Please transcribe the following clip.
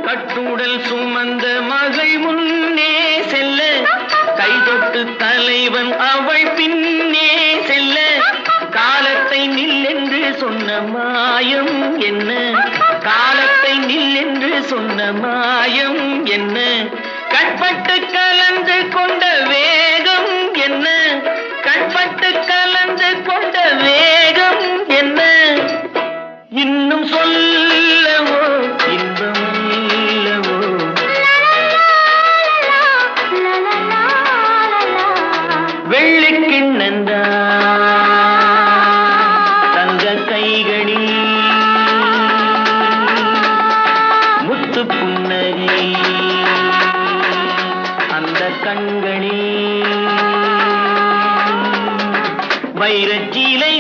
கட்டுடல் சுமந்த மகள் முன்னே செல்ல கைதொட்டு தலைவன் அவள் பின்னே செல்ல காலத்தை நில்லென்று சொன்ன மாயம் என்ன காலத்தை நில்லென்று சொன்ன மாயம் என்ன கட்பட்டு கலந்து கொண்ட வேகம் என்ன கட்பட்டு கலந்து கொண்ட வேகம் என்ன இன்னும் சொல்லவோ இன்பம் இல்லவோ வெள்ளிக்கிண்ணந்தா தங்க கைகளில் முத்து புன்னகை அந்த கண்களில் வைரச்சீலை